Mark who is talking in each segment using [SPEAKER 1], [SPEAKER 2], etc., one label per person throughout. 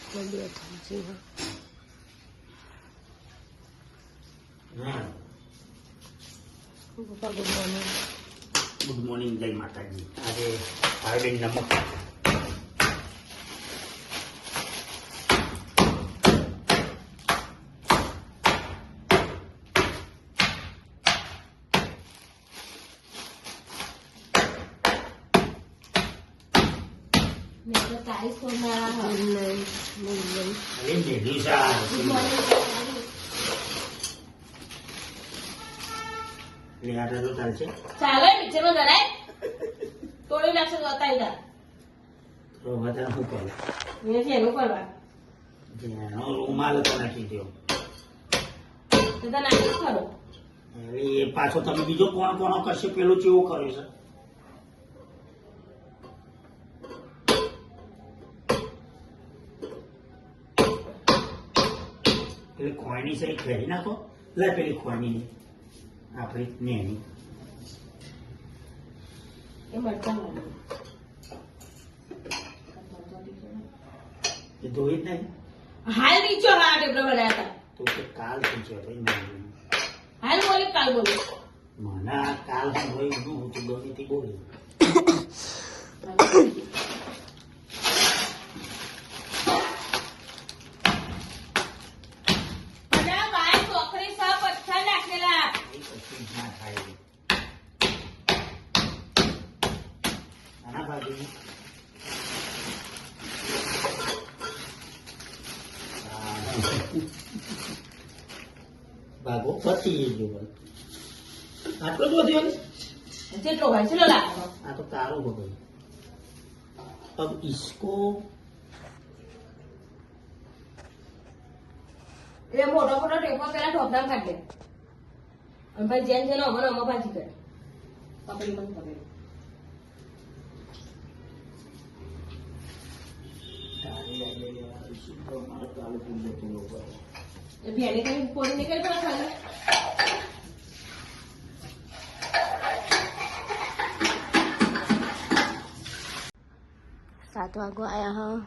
[SPEAKER 1] Good morning, જય માતાજી. આજે હાર્ડિંગ નમક
[SPEAKER 2] ચાલે પિક્ચરમાં જરાય તોડી નાખશે તો અતાઈ જા
[SPEAKER 1] તો વધારે શું કરું?
[SPEAKER 2] એનું કરવા
[SPEAKER 1] રૂમાલ તો નાખી દો.
[SPEAKER 2] તો તને નાખી ખરો
[SPEAKER 1] એ પાછો તમે બીજો કોણ કોણ કરશે પેલું કેવું કર્યું છે? પેલી ખોયની છે ખેડી નાખો. લે પેલી ખોયની આપણી નેની
[SPEAKER 2] એ મળતા
[SPEAKER 1] એ ધોઈ જ નહીં.
[SPEAKER 2] હાલ નીચો હા ટેબલ બનાવ્યા હતા
[SPEAKER 1] તો કે કાલ પૂછે ભાઈ
[SPEAKER 2] હાલ બોલી કાલ બોલી
[SPEAKER 1] મને આ કાલ હોય હું તો ગમીથી બોલી. ભાગો પતી ગયો. આટલો જ વધ્યો ને?
[SPEAKER 2] જેટલો હોય ચલો લાગો.
[SPEAKER 1] આ તો કારો हो गई. अब इसको
[SPEAKER 2] એ મોટો મોટો ટેપો પેલા ઢોકળામાં કાઢ દે અને પછી જેન જેનો અમો ભાજી કરે પકડી મને પકડી એ ભેણી કઈ પોણી નીકળી પડે ખાલી 7 વાગો આયા હા.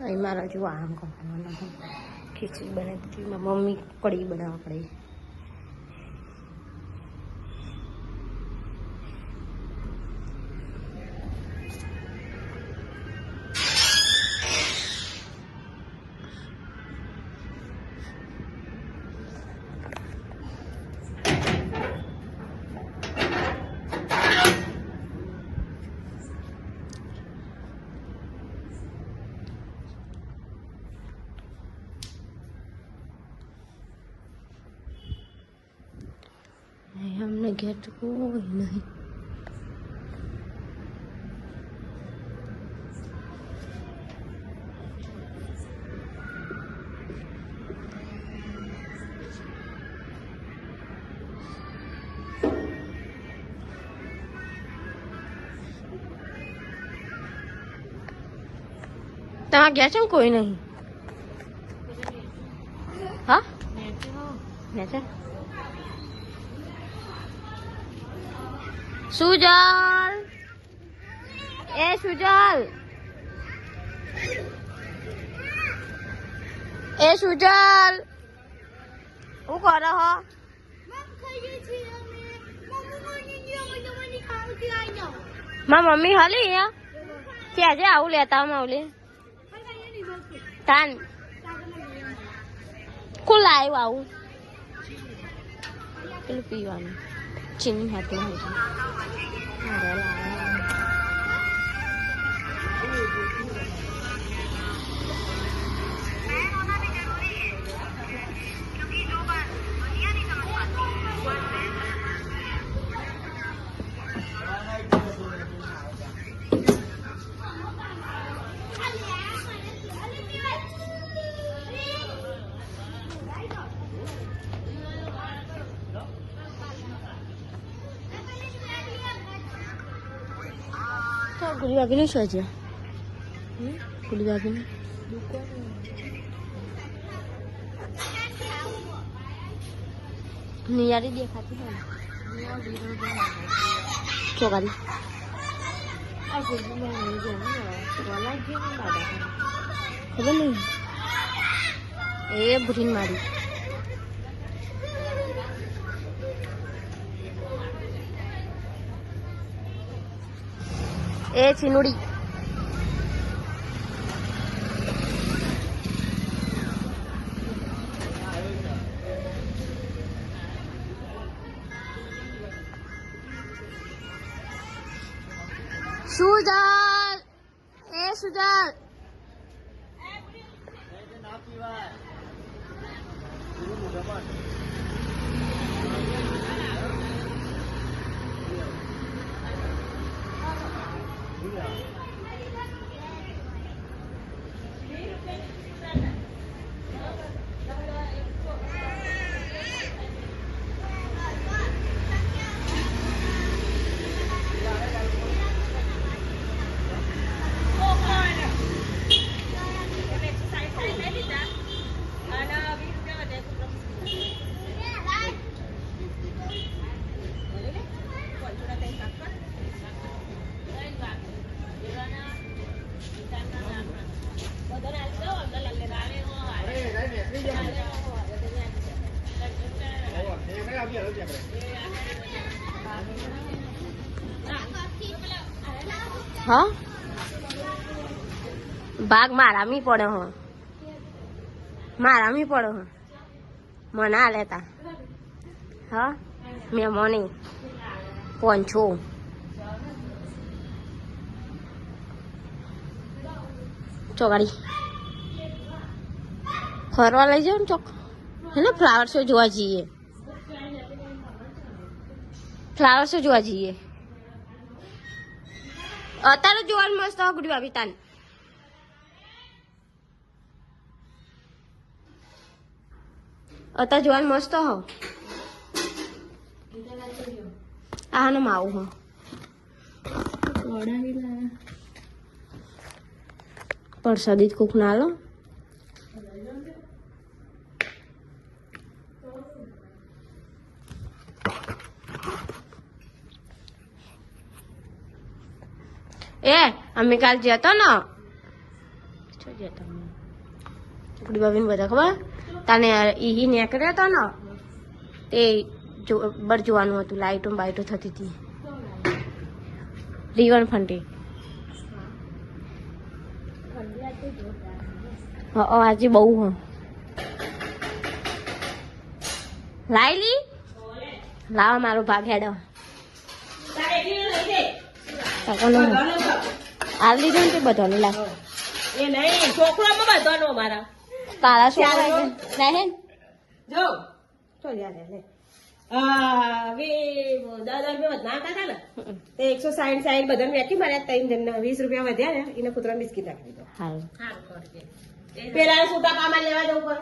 [SPEAKER 2] અહીં મારા જો આમ કરવાના ખીચડી બનાવી મમ્મી કઢી બનાવવા પડે. हमने गेट कोई नहीं ता गया चल कोई नहीं. हाँ नेचर सुजल ए सुजल ए सुजल હું કરો હો? મારી મમ્મી હાલી અહીંયા કે આજે આવું લેતા માવલી તાન કોણ લાવ્યું આવું પેલું પીવાનું ચીની હાથે गुली बागी नहीं सोचे गुली बागी नहीं नियारी देखाती है चौकारी ખબર નહીં એ ભૂરીને મારી એ ચીનુડી સુજલ એ સુજલ હા ભાગ મારામી પડે હો મારામી પડે હો મના લેતા હા મેં મને પોંછો ચોગાડી ફરવા લઈ જાવ ને ચોક હે ને ફ્લાવર શો જોવા જઈએ ફ્લાવર શો જોવા જઈએ અત્યારે જોવાનું મસ્ત ગુડી ભાભી તાન અત્યારે જોવાનું મસ્ત હો આ ને માવું હો પરસાદી કોક ના લો એ અમે કાલ જતો ને શું જતો ચોકડી બાબી ને બધા ખબર તને ઈ નીકળ્યો હતો ને તે બર જોવાનું હતું લાઈટો બાઈટો થતી હતી રીવન ફંટી આજે બહુ હ લાયલી લાવા મારો ભાગ હેડો આ લીધો ને તે બધાને લાવ
[SPEAKER 3] એ નહીં છોકરામાં બધાનો અમારા
[SPEAKER 2] તારા છોકરા હે
[SPEAKER 3] જો ચો યાર લે દાદા રૂપિયા વધના હતા ને તે 160 બધા વેચી માર્યા 3 જણને 20 રૂપિયા વધ્યા ને એને કૂતરા બિસ્કીટ રાખી દીધો
[SPEAKER 2] હાલ
[SPEAKER 3] પેલા સુતા કામમાં લેવા જવું પર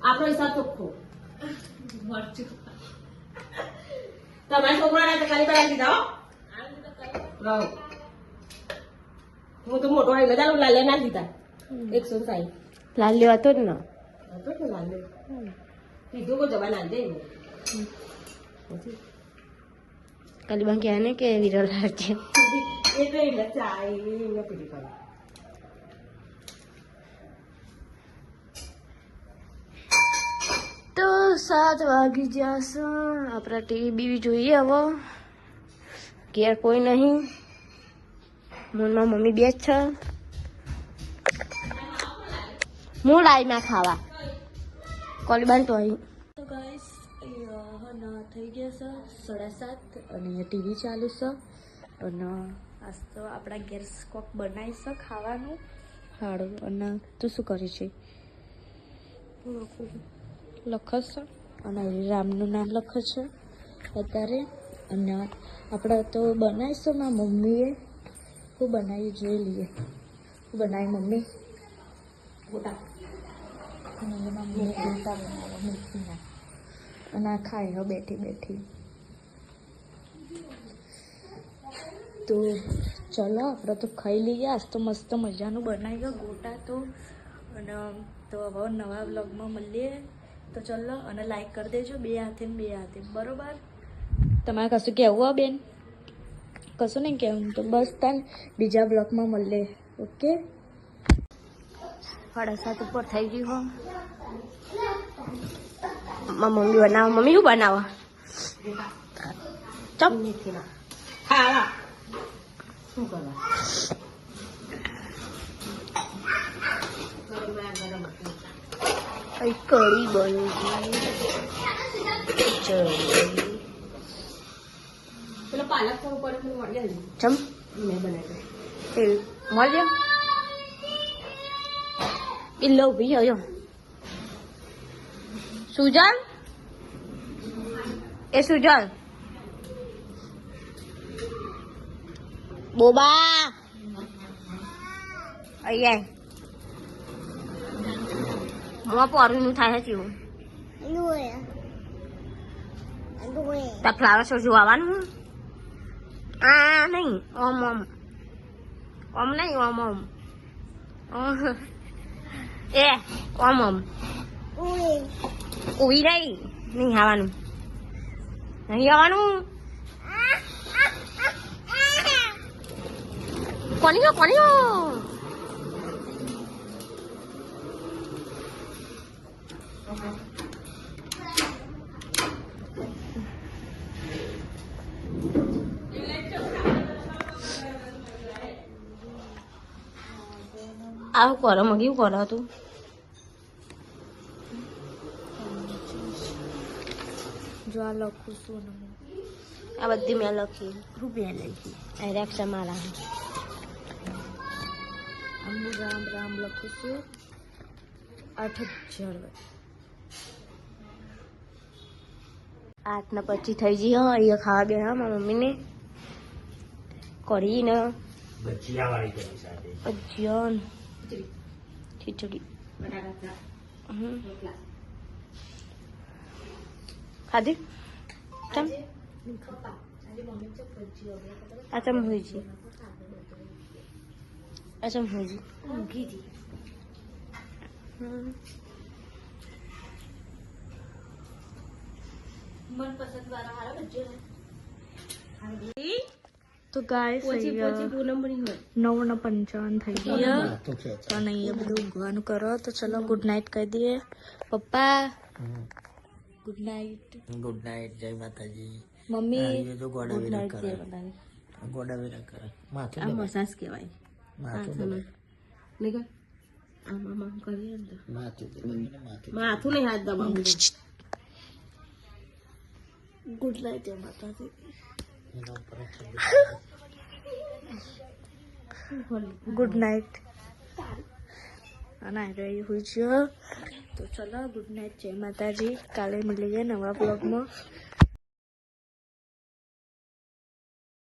[SPEAKER 3] આપણો હિસાબ ચોખ્ખો તમારા છોકરાને તો ખાલી કરાવી દીધા હો હું તો મોટો હોય બધા લાલે ના દીધા 160
[SPEAKER 2] લાલ લેવા તો જ ને
[SPEAKER 3] લાલે કીધું કો જવા ના દે
[SPEAKER 2] કાલી બાકી આને કે વિરલ હારજે
[SPEAKER 3] એટલે એટલે ચાય ને પીડી કરે
[SPEAKER 2] તો 7 વાગી જશે આપણે ટીવી બીવી જોઈએ હવે ઘેર કોઈ નહીં મનમાં મમ્મી બે જ છે હું લાવી ના ખાવા કોલીબાન તો અહીં તો ગાઈસ ના થઈ ગયા છે 7:30 અને ટીવી ચાલુ છે અને આજ તો આપણા ઘેર કોક બનાવી છે ખાવાનું સારું અને તું શું કરે છે લખસ છે અને રામનું નામ લખે છે અત્યારે અને આપણે તો બનાવીશું મારા મમ્મીએ શું બનાવી જોઈ લઈએ શું બનાવી મમ્મી ગોટા મમ્મીએ ગોટા બનાવ્યા મેથીના અને આ ખાઈ બેઠી બેઠી તો ચલો આપણે તો ખાઈ લઈએ આજ તો મસ્ત મજાનું બનાવ્યું ગોટા તો અને તો હવે નવા બ્લોગમાં મળીએ તો ચલો અને લાઈક કરી દેજો બે હાથે બરોબર તમારે કશું કહેવું હો બેન? કશું નહીં કહેવું તો બસ તાન બીજા બ્લોકમાં મળીએ. ઓકે 7:30 ઉપર થઈ ગયું હો. મમ્મી બનાવો. મમ્મી શું બનાવો? ચપ
[SPEAKER 3] હા શું કરવા
[SPEAKER 2] કઢી બની
[SPEAKER 3] પેલો પાલક થોડું પડે મને મળી જાય
[SPEAKER 2] ચમ
[SPEAKER 3] મેં બનાવી
[SPEAKER 2] તેલ મળજો. બિલ્લો ઉભી આવ્યો. સુજલ એ સુજલ બોબા અહીંયા મોં પોરીનું થાય છે એવું. તાર ફ્લાવર શો જોવાનું? આ નહીં ઓમ ઓમ ઓમ નહીં ઓમ ઓમ એ ઓમ ઓમ ઉભી નહીં નહીં આવવાનું નહીં આવવાનું. કોની આવું કરો મગી કરો તું જો આ લખું છું આ બધી મેં લખી રૂપિયા લખી આ રેક્ષા મારા રામ રામ લખું છું 8,000 8 ને 25 થઈ ગઈ. અહીંયા ખાવા બે હા મારા મમ્મીને કરીને
[SPEAKER 1] ભજીયા વાળી કરી સાથે
[SPEAKER 2] ભજીયા ખીચડી ખાધી ચમ આ ચમ હોય છે આ ચમ હોય છે તો ગાઈસ 9:55 થઈ ગયા પણ અહીંયા બધું ઊંઘવાનું કરો તો ચલો ગુડ નાઇટ કહી દઈએ. પપ્પા ગુડ નાઇટ.
[SPEAKER 1] Good night. જય માતાજી.
[SPEAKER 2] મમ્મી
[SPEAKER 1] તો
[SPEAKER 2] ગુડ નાઇટ. જય માતાજી.
[SPEAKER 1] ગોડાવેરા કરે
[SPEAKER 2] આ મસાજ કહેવાય.
[SPEAKER 3] માથું નહીં હાથ દબાવું.
[SPEAKER 2] Good night. જય માતાજી. Good night. અને રહી हुई છે તો ચલો ગુડ નાઇટ. જય માતાજી. કાલે મળીએ નવા બ્લોગમાં.